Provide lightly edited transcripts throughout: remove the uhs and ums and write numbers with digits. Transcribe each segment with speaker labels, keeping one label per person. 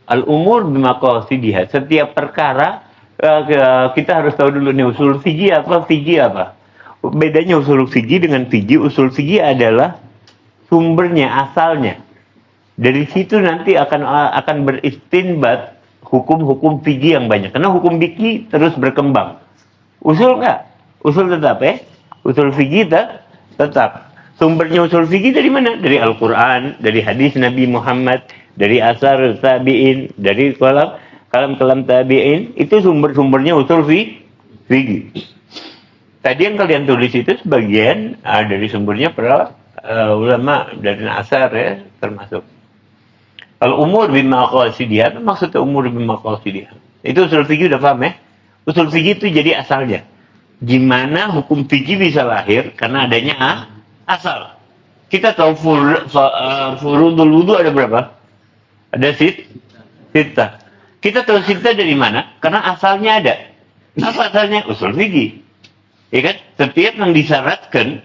Speaker 1: Al-umur bimaqasidiha. Setiap perkara kita harus tahu dulu nih usul fikih apa, fikih apa. Bedanya usul fikih dengan fikih, usul fikih adalah sumbernya, asalnya. Dari situ nanti akan beristinbat hukum-hukum fikih yang banyak. Karena hukum fikih terus berkembang. Usul enggak? Usul tetap Usul fikih tetap. Sumbernya usul fikih dari mana? Dari Al-Quran, dari hadis Nabi Muhammad, dari asar tabi'in, dari kalam tabi'in. Itu sumber-sumbernya usul fikih. Tadi yang kalian tulis itu sebagian dari sumbernya para ulama dari asar ya, termasuk. Al-umur bimaqasidiha, maksudnya umur bimaqasidiha. Itu usul fikih udah paham ya? Usul fikih itu jadi asalnya. Gimana hukum fikih bisa lahir? Karena adanya asal. Kita tahu furudul wudu ada berapa? Ada sita. Kita tahu sita dari mana? Karena asalnya ada. Apa asalnya? Usul fikih. Ya kan? Setiap yang disyaratkan,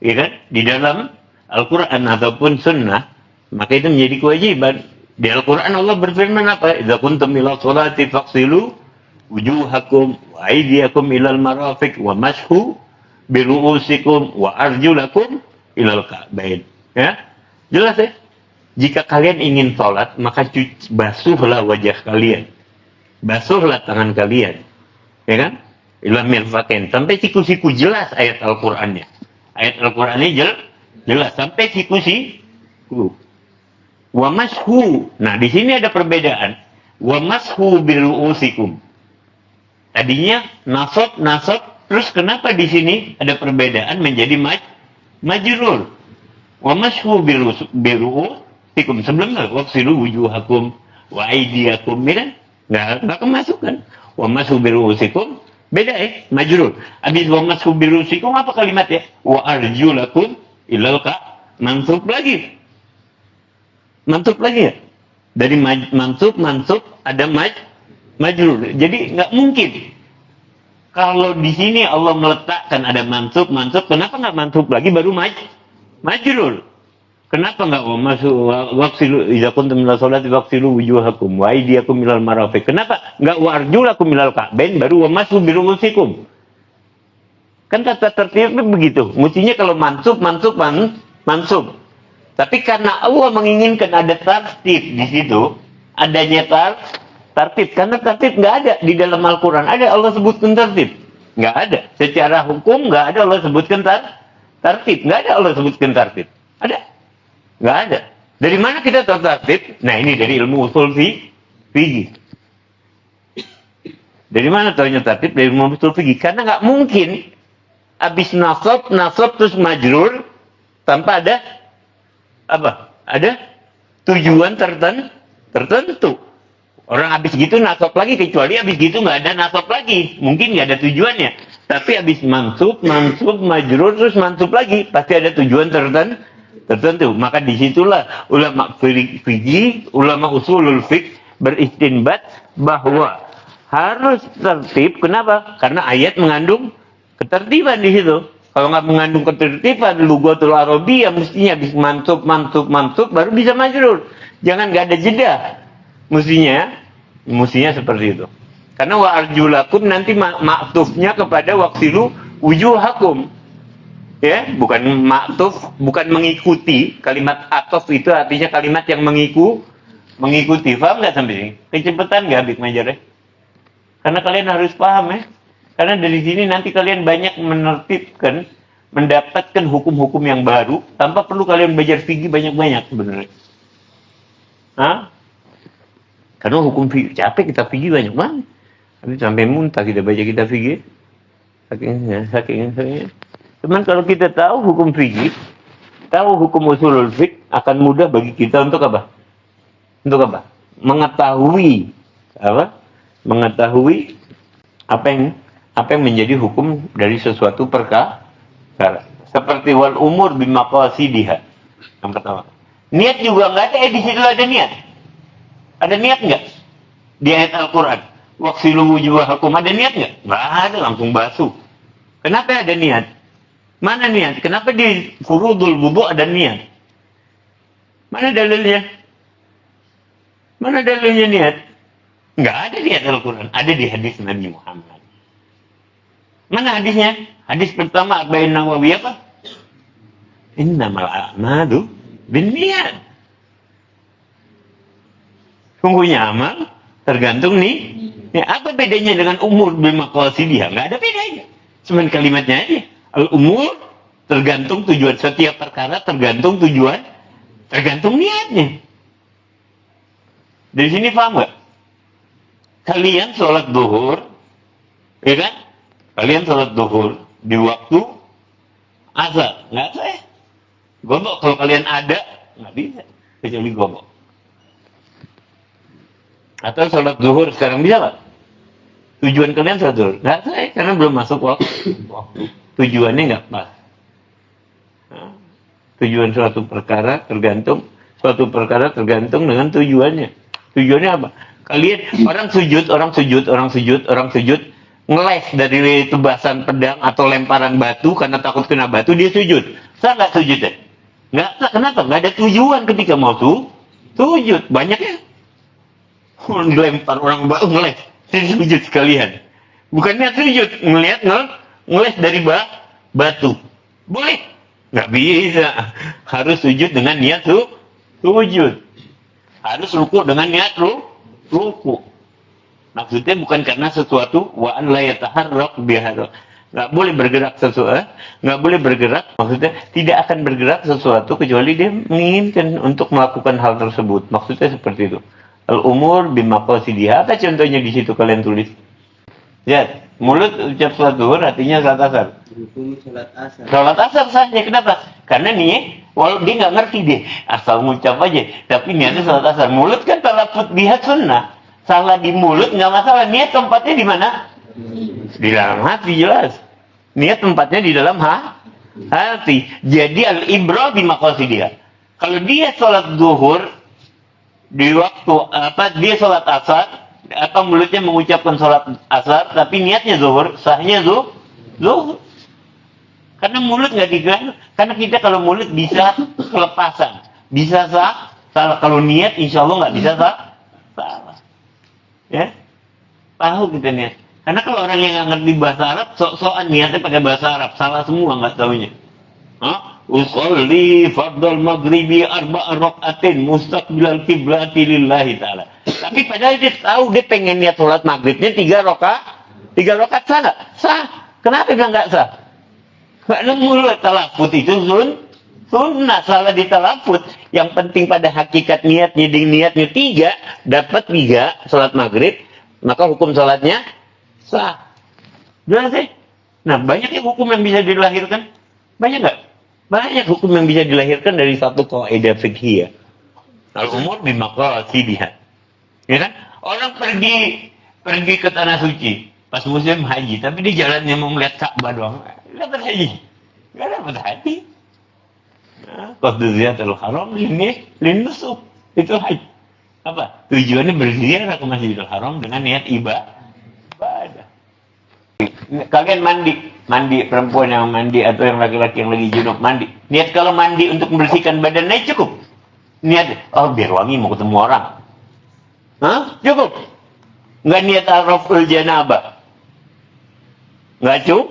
Speaker 1: ya kan, di dalam Al-Quran ataupun Sunnah, maka itu menjadi kewajiban. Di Al-Quran Allah berfirman apa? Idza kuntum ila sholati faghsilu wujuhakum wa aydiyakum ilal marafiq wa mashu biru'usikum wa arjulakum ilal ka'bain. Ya? Jelas ya? Jika kalian ingin sholat, maka basuhlah wajah kalian. Basuhlah tangan kalian. Ya kan? Ilal mirfaqain. Sampai siku-siku jelas ayat Al-Qur'annya. Ayat Al-Qur'annya jelas sampai siku-siku. Wa mashu. Nah, di sini ada perbedaan. Wa mashu biru'usikum. Tadinya nasab, terus kenapa di sini ada perbedaan menjadi majrur? Wa mashu biru'usikum. Sebelumnya waqsilu wujuhakum wa aydiyakum, ya kan? Enggak kemasukan. Wa mashu biru'usikum beda majrur. Habis wa mashu biru'usikum apa kalimat ya? Wa arjulakum ilal mansub lagi ya. Dari mansub ada majrur. Jadi nggak mungkin kalau di sini Allah meletakkan ada mansub, kenapa nggak mansub lagi baru majrur? Kenapa nggak waqsilu idza kuntum ila sholati waqsilu wujuhakum wa aydiyakum ilal marafiq? Kenapa nggak wa arjulakum ilal ka'bain baru wa mashu biru'usikum? Kan tata tertibnya begitu. Mestinya kalau mansub. Tapi karena Allah menginginkan ada tartib di situ, adanya tartib. Karena tartib nggak ada di dalam Al-Quran. Ada Allah sebutkan tartib? Nggak ada. Secara hukum nggak ada Allah sebutkan tartib. Nggak ada Allah sebutkan tartib. Ada? Nggak ada. Dari mana kita tahu tartib? Nah, ini dari ilmu usul fikih. Dari mana tahunya tartib? Dari ilmu usul fikih. Karena nggak mungkin habis nasab terus majrur tanpa ada apa? Ada tujuan tertentu. Orang habis gitu nasab lagi, kecuali habis gitu nggak ada nasab lagi. Mungkin nggak ada tujuannya. Tapi habis mansub, majrur, terus mansub lagi. Pasti ada tujuan tertentu. Maka disitulah ulama fikih, ulama usulul fiqh beristinbat bahwa harus tertib. Kenapa? Karena ayat mengandung ketertiban di situ. Kalau nggak mengandung ketertiban, lugatul arabiyah mestinya habis mansub baru bisa majrur. Jangan nggak ada jeda. Mestinya seperti itu. Karena wa arjulakum nanti maktufnya kepada waqsilu wujuhakum. Ya, bukan maktuf, bukan mengikuti. Kalimat atof itu artinya kalimat yang mengikuti. Paham nggak sampai sini? Kecepatan nggak Bik Majar? Karena kalian harus paham ya. Karena dari sini nanti kalian banyak menertibkan, mendapatkan hukum-hukum yang baru tanpa perlu kalian belajar fikih banyak-banyak sebenarnya. Karena hukum fikih capek, kita fikih banyak banget. Tapi sampai muntah kita baca kita fikih. Saking. Cuman kalau kita tahu hukum fikih, tahu hukum usulul fiqh, akan mudah bagi kita untuk apa? Mengetahui apa yang menjadi hukum dari sesuatu perkara. Seperti wal umur bimaqasidiha. Yang pertama. Niat juga nggak ada, di situ ada niat. Ada niat nggak? Di ayat Al-Quran. Waqsilu wujuhakum, ada niat nggak? Nggak ada, langsung basuh. Kenapa ada niat? Mana niat? Kenapa di furudul wudu ada niat? Mana dalilnya? Mana dalilnya niat? Nggak ada di ayat Al-Quran, ada di hadis Nabi Muhammad. Mana hadisnya? Hadis pertama Arba'in Nawawi apa? Innamal a'malu binniyat. Sungguhnya amal tergantung nih. Ya, apa bedanya dengan umur bimaqasidiha? Nggak ada bedanya. Cuman kalimatnya aja. Al-umur tergantung tujuan, setiap perkara tergantung tujuan, tergantung niatnya. Dari sini paham nggak? Kalian sholat duhur, ya kan? Kalian sholat duhur di waktu azan, nggak sah. Gobok kalau kalian ada, nggak bisa kecuali gobok. Atau sholat duhur sekarang bisa nggak? Tujuan kalian sholat duhur, nggak sah karena belum masuk waktu. Tujuannya nggak pas. Nah, tujuan suatu perkara tergantung dengan tujuannya. Tujuannya apa? Kalian orang sujud, ngeles dari tebasan pedang atau lemparan batu karena takut kena batu, dia sujud. Sah nggak sujudnya? Nggak sah. Kenapa? Nggak ada tujuan ketika mau sujud. Banyak ya. Lempar orang batu, ngeles. Sujud sekalian. Bukannya sujud, ngeles dari batu. Boleh? Nggak bisa. Harus sujud dengan niat sujud. Harus ruku dengan niat ruku. Maksudnya bukan karena sesuatu wa an la yataharrak biha. Nggak boleh bergerak sesuatu, nggak boleh bergerak. Maksudnya tidak akan bergerak sesuatu kecuali dia menginginkan untuk melakukan hal tersebut. Maksudnya seperti itu. Al-umur bimaqasidiha. Apa contohnya di situ kalian tulis? Lihat, mulut ucap salat zuhur, artinya salat asar. Salat asar saja. Kenapa? Karena nih, walau dia nggak ngerti deh, asal ngucap aja. Tapi niatnya salat asar. Mulut kan talafut biha sunnah. Salah di mulut nggak masalah. Niat tempatnya di mana? Di dalam hati, jelas. Niat tempatnya di dalam hati. Jadi al-ibrah bimaqasidiha. Kalau dia salat zuhur di waktu dia salat asar, apa mulutnya mengucapkan salat asar, tapi niatnya zuhur, sahnya zuhur. Karena mulut nggak digerak. Karena kita kalau mulut bisa kelepasan, bisa salah. Kalau niat, insya Allah nggak bisa salah. Ya, tahu kita niat. Karena kalau orang yang nggak ngerti bahasa Arab, sok-sokan niatnya pakai bahasa Arab, salah semua nggak taunya. Usolli fardal maghribi arba'a raka'atin mustaqbilal qiblati lillahi ta'ala. Tapi padahal dia tahu dia pengen niat sholat maghribnya 3 rakaat sah nggak? Sah. Kenapa dia nggak sah? Karena mulut talafut itu sunnah, salah di talafut. Yang penting pada hakikat niatnya, di niatnya 3, dapat 3 sholat maghrib, maka hukum sholatnya sah. Jelas sih? Nah, banyak ya hukum yang bisa dilahirkan. Banyak nggak? Banyak hukum yang bisa dilahirkan dari satu kaidah fikih. Al-umur bimaqasidiha. Ya kan? Orang pergi ke tanah suci pas musim haji, tapi di jalannya mau melihat Ka'bah doang. Dapat haji. Enggak dapat haji. Qadziyatul haram linusuk. Itu haji. Apa? Tujuannya berziarah ke Masjidil Haram dengan niat ibadah. Kalian mandi perempuan yang mandi atau yang laki-laki yang lagi junub mandi. Niat kalau mandi untuk membersihkan badannya cukup. Niat, biar wangi mau ketemu orang. Cukup. Nggak niat araful janabah. Nggak cukup.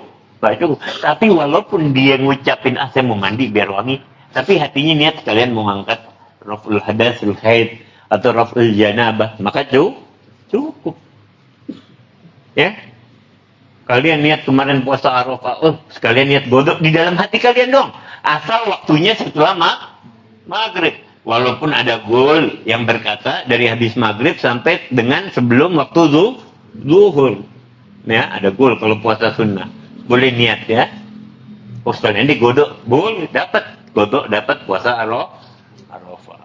Speaker 1: Tapi walaupun dia ngucapin saya mau mandi biar wangi, tapi hatinya niat sekalian mau ngangkat raful hadasul haid atau raful janabah, maka cukup. Ya. Kalian niat kemarin puasa Arafah, sekalian niat godok di dalam hati kalian dong. Asal waktunya setelah maghrib. Walaupun ada gol yang berkata dari habis maghrib sampai dengan sebelum waktu zuhur. Ya, ada gol kalau puasa sunnah. Boleh niat ya. Sekalian digodok, boleh dapat godok, dapat puasa Arafah.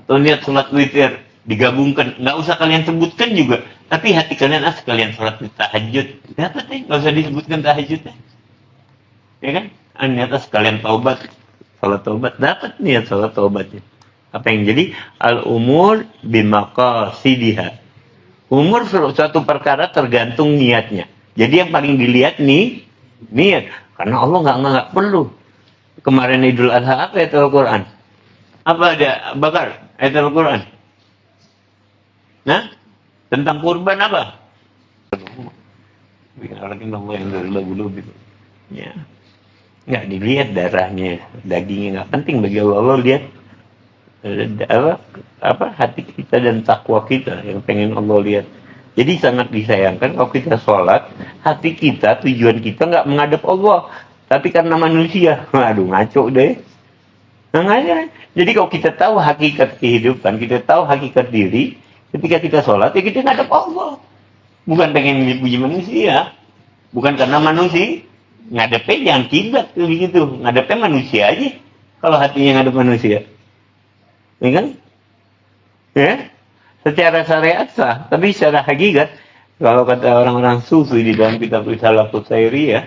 Speaker 1: Atau niat sholat witir digabungkan, nggak usah kalian sebutkan juga, tapi hati kalian sekalian sholat tahajud, dapat nggak usah disebutkan tahajudnya, ya kan? Niat sekalian taubat, sholat taubat, dapat niat sholat taubatnya. Apa yang jadi al-umur bimaqasidiha. Umur suatu perkara tergantung niatnya. Jadi yang paling dilihat niat, karena Allah nggak perlu. Kemarin Idul Adha apa ayat Al-Quran? Apa ada bakar ayat Al-Quran? Nah, tentang kurban apa? Bikin Allah yang lagu-lagu gitu. Ya. Nggak dilihat darahnya, dagingnya nggak penting bagi Allah. Allah lihat apa hati kita dan takwa kita yang pengen Allah lihat. Jadi sangat disayangkan kalau kita sholat, hati kita, tujuan kita nggak menghadap Allah, tapi karena manusia. Waduh, ngaco deh. Nah, jadi kalau kita tahu hakikat kehidupan, kita tahu hakikat diri, ketika kita sholat, ya kita ngadep Allah. Bukan pengen dipuji manusia. Bukan karena manusia. Ngadepnya jangan kiblat begitu. Ngadepnya manusia aja. Kalau hatinya ngadep manusia. Ya kan? Ya? Secara syariat sah. Tapi secara hakikat, kalau kata orang-orang sufi di dalam kitab Risalah Qusairiyah,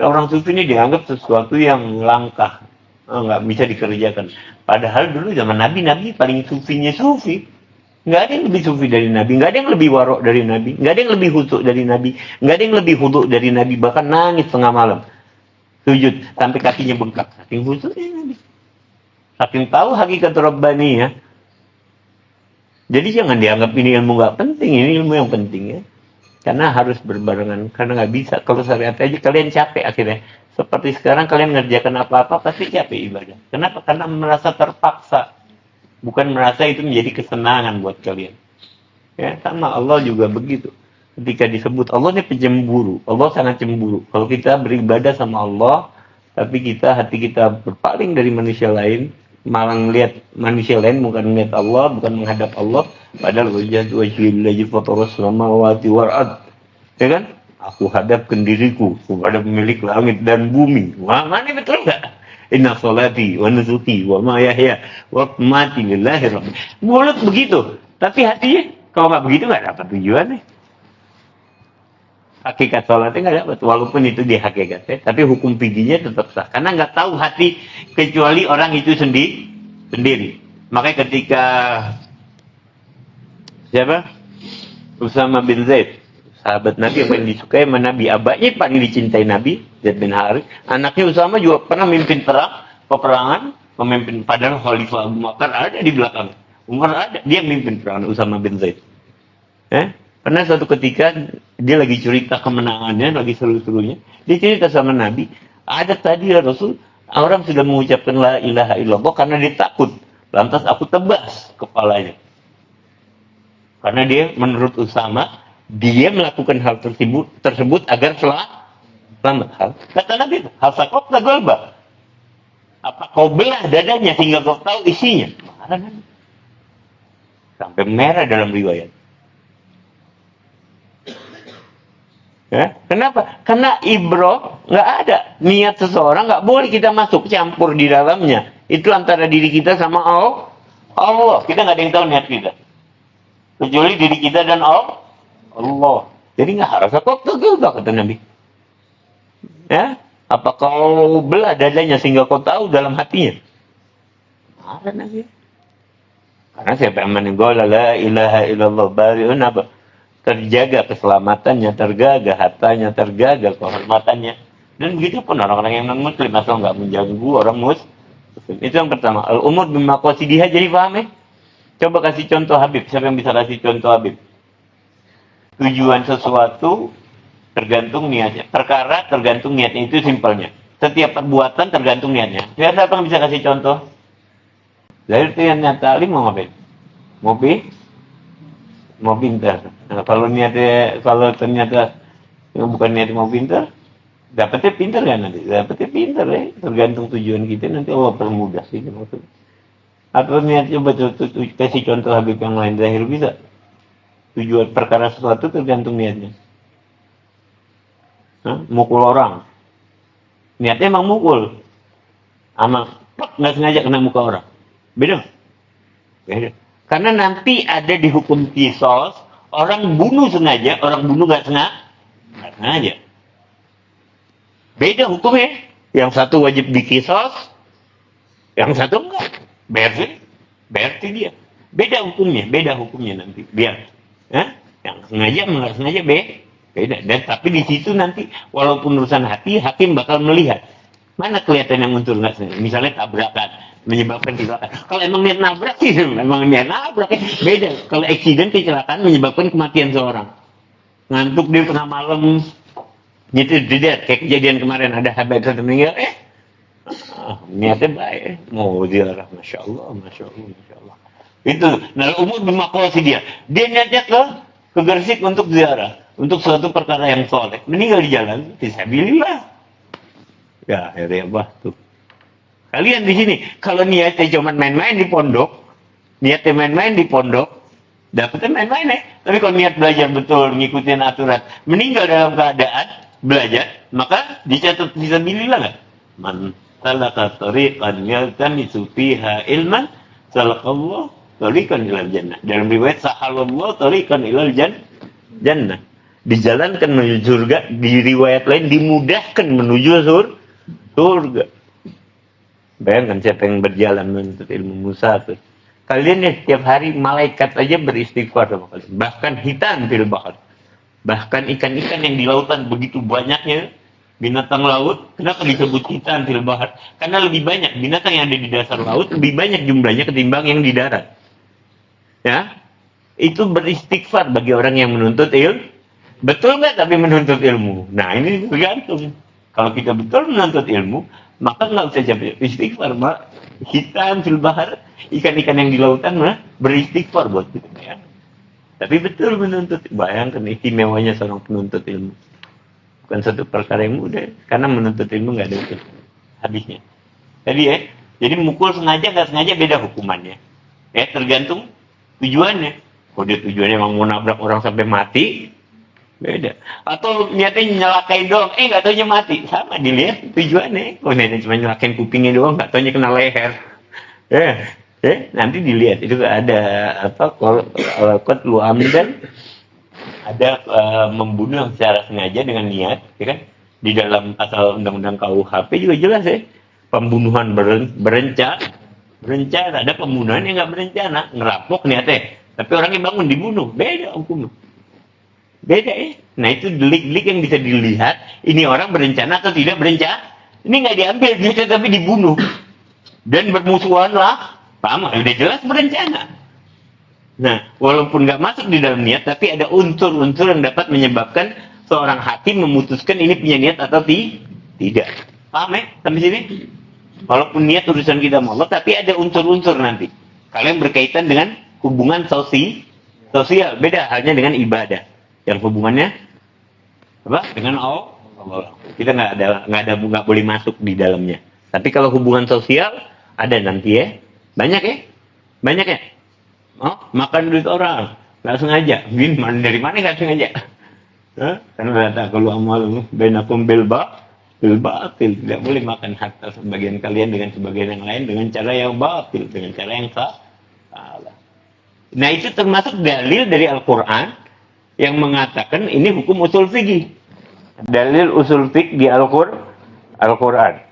Speaker 1: orang sufi ini dianggap sesuatu yang langka. Nggak bisa dikerjakan. Padahal dulu zaman Nabi paling sufinya sufi. Nggak ada yang lebih sufi dari Nabi, nggak ada yang lebih warok dari Nabi, nggak ada yang lebih husuk dari Nabi, nggak ada yang lebih huduk dari Nabi, bahkan nangis tengah malam. Sujud, sampai kakinya bengkak. Saking husuknya Nabi. Saking tahu hakikat Rabbani ya. Jadi jangan dianggap ini ilmu nggak penting, ini ilmu yang penting ya. Karena harus berbarengan, karena nggak bisa. Kalau syariat aja kalian capek akhirnya. Seperti sekarang kalian ngerjakan apa-apa pasti capek ibadah. Kenapa? Karena merasa terpaksa. Bukan merasa itu menjadi kesenangan buat kalian. Ya, sama Allah juga begitu. Ketika disebut Allah ini pencemburu. Allah sangat cemburu. Kalau kita beribadah sama Allah, tapi hati kita berpaling dari manusia lain, malah ngelihat manusia lain, bukan melihat Allah, bukan menghadap Allah, padahal wajhatu wajhillahi fataras samawati wal ard. Ya kan? Aku hadapkan diriku kepada pemilik langit dan bumi. Wah, mana betul enggak? Inna salati wa nusuki wa ma yahya wa mati lillahi rabbil. Mulut begitu, tapi hatinya kalau nggak begitu nggak dapat tujuannya. Hakikat salatnya nggak dapat, walaupun itu di hakikatnya, tapi hukum fikihnya tetap sah. Karena nggak tahu hati kecuali orang itu sendiri. Makanya ketika siapa? Usama bin Zaid, sahabat Nabi yang paling disukai sama Nabi, abahnya paling dicintai Nabi, Zaid bin Harith. Anaknya Usama juga pernah memimpin perang, peperangan, pemimpin, padahal Khalifah Abu Bakar ada di belakang. Umar ada, dia memimpin perang Usama bin Zaid. Pernah suatu ketika dia lagi cerita kemenangannya, lagi seru-serunya, dia cerita sama Nabi, ada tadi ya Rasul, orang sudah mengucapkan la ilaha illallah karena dia takut, lantas aku tebas kepalanya. Karena dia menurut Usama, dia melakukan hal tersebut agar selamat. Kata Nabi, hal sakok tak golba. Apa kau belah dadanya sehingga kau tahu isinya? Marah Nabi. Sampai merah dalam riwayat. Ya, kenapa? Karena ibroh nggak ada. Niat seseorang nggak boleh kita masuk campur di dalamnya. Itu antara diri kita sama Allah. Kita nggak ada yang tahu niat kita. Kecuali diri kita dan Allah. Jadi nggak harus kok juga kata Nabi. Ya, apa kau belah dadanya sehingga kau tahu dalam hatinya? Ada Nabi. Karena siapa yang meninggal la ilaha illallah bariun apa? Terjaga keselamatannya, terjaga hartanya, terjaga kehormatannya. Dan begitu pun orang-orang yang non-muslim asal nggak mengganggu orang muslim. Itu yang pertama. Al-umur bimaqasidiha, jadi paham ya? Coba kasih contoh Habib. Siapa yang bisa kasih contoh Habib? Tujuan sesuatu tergantung niatnya. Perkara tergantung niatnya, itu simpelnya. Setiap perbuatan tergantung niatnya. Siapa yang bisa kasih contoh? Dari itu yang nyata alim mau ngapain? Mau pintar. Nah, kalau ternyata bukan niat mau pintar, dapetnya pintar kan nanti? Dapetnya pintar ya. Tergantung tujuan kita, nanti Allah permudah sih maksudnya. Atau niat coba kasih contoh Habib yang lain zahir bisa. Tujuan perkara sesuatu tergantung niatnya. Mukul orang. Niatnya emang mukul. Amal nggak sengaja kena muka orang. Beda. Karena nanti ada di hukum kisos, orang bunuh sengaja, orang bunuh nggak sengaja. Beda hukumnya. Yang satu wajib dikisos, yang satu enggak. Berarti dia. Beda hukumnya nanti. Biar. Yang sengaja, nggak sengaja beda. Dan tapi di situ nanti, walaupun urusan hati, hakim bakal melihat. Mana kelihatan yang unsur nggak sengaja? Misalnya tabrakan, menyebabkan kecelakaan. Kalau emang niat nabrak sih, memang niat nabrak. Beda. Kalau accident, kecelakaan menyebabkan kematian seorang. Ngantuk dia tengah malam, nyetir jedet. Kayak kejadian kemarin ada habaib satu meninggal. Niatnya baik. Mau ziarah, Masya Allah, Masya Allah, Masya Allah. Itu. Nah, umur bermakhluk dia. Dia niatnya ke Gresik untuk ziarah. Untuk suatu perkara yang soleh. Meninggal di jalan. Fisabilillah. Ya, ya tuh. Kalian di sini, kalau niatnya cuma main-main di pondok, dapetnya main-main ya. Tapi kalau niat belajar betul, ngikutin aturan, meninggal dalam keadaan belajar, maka dicatat fisabilillah nggak? Man salaka tariqan yaltamisu fiha ilman, salakallahu tariqan ilal jannah. Dalam riwayat sahalallahu tariqan ilal jannah. Dijalankan menuju surga, di riwayat lain dimudahkan menuju surga. Bayangkan siapa yang berjalan menuntut ilmu musafir. Kalian ya setiap hari malaikat aja beristighfar sama kalian. Bahkan hitan fil bahar. Bahkan ikan-ikan yang di lautan begitu banyaknya binatang laut. Kenapa disebut hitan fil bahar? Karena lebih banyak binatang yang ada di dasar laut, lebih banyak jumlahnya ketimbang yang di darat. Ya, itu beristighfar bagi orang yang menuntut ilmu. Betul nggak tapi menuntut ilmu? Nah ini tergantung. Kalau kita betul menuntut ilmu, maka nggak usah capek istighfar, mak. Hitam fil bahar, ikan-ikan yang di lautan mah beristighfar buat kita ya. Tapi betul menuntut, bayangkan istimewanya seorang penuntut ilmu. Bukan satu perkara yang mudah, karena menuntut ilmu nggak ada habisnya. Tadi ya, jadi mukul sengaja nggak sengaja beda hukumannya. Ya tergantung tujuannya. Kalau dia tujuannya emang mau nabrak orang sampai mati, beda. Atau niatnya nyelakain doang, nggak taunya mati. Sama, dilihat tujuannya. Kalau niatnya cuma nyelakain kupingnya doang, nggak taunya kena leher. Nanti dilihat. Itu ada qatlu amdan, ada membunuh secara sengaja dengan niat, ya kan? Di dalam pasal undang-undang KUHP juga jelas ya. Pembunuhan berencana, ada pembunuhan yang nggak berencana, ngerampok niatnya. Tapi orangnya bangun dibunuh, beda hukumnya. Beda ya. Nah itu delik-delik yang bisa dilihat. Ini orang berencana atau tidak berencana. Ini nggak diambil duitnya tapi dibunuh. Dan bermusuhan lah. Sama, udah jelas berencana. Nah, walaupun nggak masuk di dalam niat, tapi ada unsur-unsur yang dapat menyebabkan seorang hakim memutuskan ini punya niat atau tidak. Paham ya? Sampai sini? Walaupun niat urusan kita sama Allah, tapi ada unsur-unsur nanti. Kalian berkaitan dengan hubungan sosial. Beda halnya dengan ibadah. Yang hubungannya apa? Dengan Allah. Kita nggak boleh masuk di dalamnya. Tapi kalau hubungan sosial ada nanti ya. Banyak ya. Makan duit orang nggak sengaja. Dari mana nggak sengaja? Karena kata kalau amal bainakum bil batil, tidak boleh makan harta sebagian kalian dengan sebagian yang lain dengan cara yang batil, dengan cara yang salah. Nah itu termasuk dalil dari Al-Quran yang mengatakan ini hukum usul fikih. Dalil usul fikih di Al-Quran.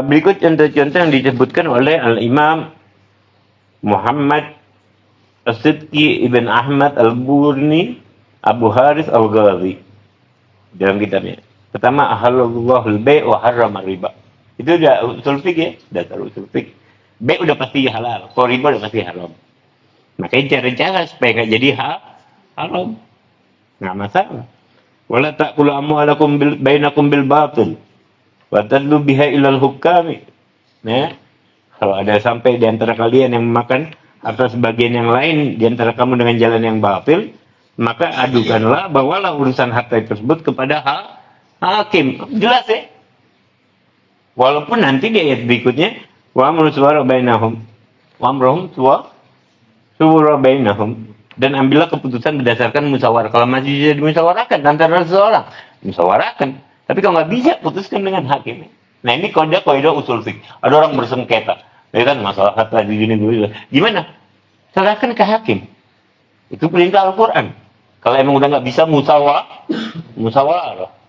Speaker 1: Berikut contoh-contoh yang disebutkan oleh Al-Imam Muhammad As-Sidqi Ibn Ahmad Al-Burni Abu Haris Al-Ghazi dalam kitabnya. Pertama, ahallallahu al-bai' wa harrama riba. Itu udah usul fikih ya, dasar usul fikih. Bai' udah pasti halal, kalau riba udah pasti haram. Makanya cara-cara supaya nggak jadi haram, nggak masalah. Wala ta'kulu amwalakum bainakum bil batil wa tadlu biha ilal hukami. Nah, kalau ada sampai di antara kalian yang memakan atau sebagian yang lain di antara kamu dengan jalan yang batil, maka adukanlah, bawalah urusan harta tersebut kepada hakim. Jelas ya? Walaupun nanti di ayat berikutnya wa amru suwara bainahum wa amruhum suwara bainahum, dan ambillah keputusan berdasarkan musyawarah. Kalau masih bisa dimusyawarahkan antara seseorang, musyawarahkan. Tapi kalau nggak bisa, putuskan dengan hakim. Nah ini kaidah usul fikih. Ada orang bersengketa, ya kan, masalah harta begini. Gimana? Serahkan ke hakim. Itu perintah Al-Quran. Kalau emang udah nggak bisa musyawarah.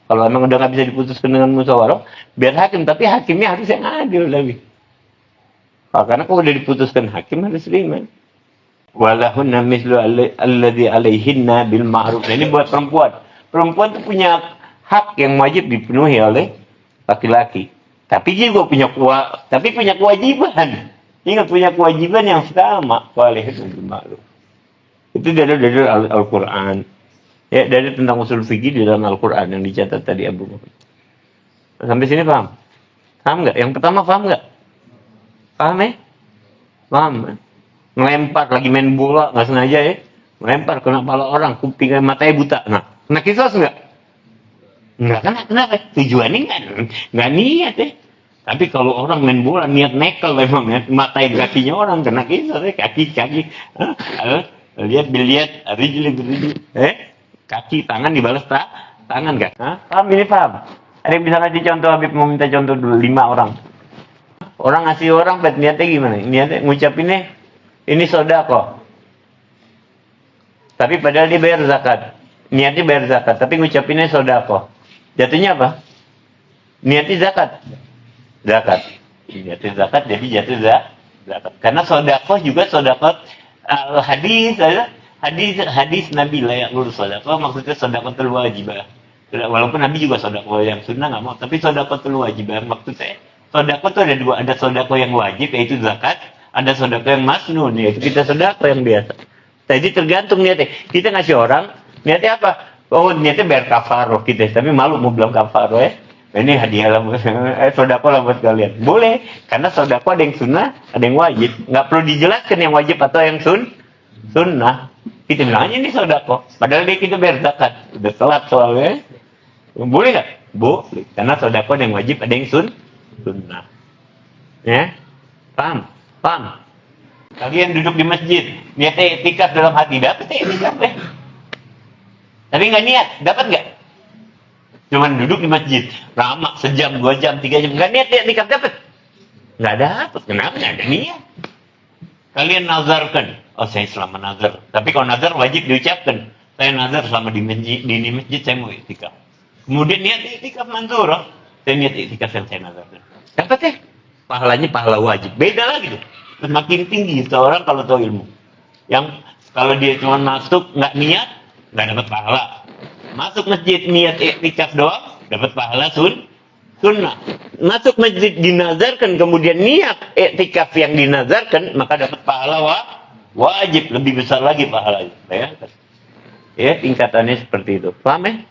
Speaker 1: Kalau emang udah nggak bisa diputuskan dengan musyawarah, biar hakim. Tapi hakimnya harus yang adil lagi. Karena kalau udah diputuskan hakim harus terima. Walahunna mislu alladzi alaihinna bil ma'ruf. Nah, ini buat perempuan. Perempuan itu punya hak yang wajib dipenuhi oleh laki-laki. Tapi dia juga punya kewajiban. Ingat, punya kewajiban yang sama. Wa'alaikum ma'ruf. Itu dari Al-Quran. Ya, dari tentang usul fikih di dalam Al-Quran yang dicatat tadi Abu Bakar. Sampai sini paham? Paham nggak? Yang pertama paham nggak? Paham ya? Paham. Melempar lagi main bola nggak sengaja ya, melempar kena kepala orang, kuping matanya buta. Nah, kena kisos nggak? Nggak kena. Kenapa? Tujuannya nggak niat ya. Tapi kalau orang main bola niat nekel memang ya, matanya kakinya orang kena kisos ya, kaki. Lihat, rijli. Kaki, tangan dibalas tangan nggak? Paham ini paham? Ada yang bisa ngasih contoh? Habib mau minta contoh dulu 5 orang. Orang ngasih orang, niatnya gimana? Niatnya ngucapinnya ini sodako. Tapi padahal dia bayar zakat. Niatnya bayar zakat, tapi ngucapinnya sodako. Jatuhnya apa? Niatnya zakat. Niatnya zakat, jadi jatuh zakat. Karena sodako juga sodako hadis Nabi layak lurus sodako, maksudnya sodako wajibah. Walaupun Nabi juga sodako yang sunnah nggak mau, tapi sodako wajibah maksudnya. Sodako itu ada 2, ada sodako yang wajib yaitu zakat, ada sodako yang masnun yaitu kita sodako yang biasa. Jadi tergantung niatnya. Kita ngasih orang, niatnya apa? Oh, niatnya bayar kafaroh kita, tapi malu mau bilang kafaroh ya. Ini hadiah lah, sodako lah buat kalian. Boleh, karena sodako ada yang sunnah, ada yang wajib. Nggak perlu dijelaskan yang wajib atau yang sunnah. Kita bilang aja ini sodako. Padahal dia kita bayar zakat. Udah telat soalnya. Boleh nggak? Boleh, karena sodako ada yang wajib, ada yang sunnah. Ya, paham? Kalian duduk di masjid, niatnya i'tikaf dalam hati, dapat i'tikaf deh. Tapi nggak niat, dapat nggak? Cuman duduk di masjid, lama, sejam, 2 jam, 3 jam, nggak niat i'tikaf, dapat? Nggak dapat. Kenapa? Nggak ada niat. Kalian nazarkan, oh saya selama nazar. Tapi kalau nazar wajib diucapkan. Saya nazar selama di masjid saya mau i'tikaf. Kemudian niat i'tikaf manzur, saya niat i'tikaf yang saya nazarkan. Dapat ya? Pahalanya pahala wajib. Beda lagi tuh. Semakin tinggi seorang kalau tahu ilmu. Yang kalau dia cuma masuk nggak niat, nggak dapat pahala. Masuk masjid niat i'tikaf doang, dapat pahala sunnah. Masuk masjid dinazarkan kemudian niat i'tikaf yang dinazarkan, maka dapat pahala wajib, lebih besar lagi pahalanya. Ya, tingkatannya seperti itu. Paham ya?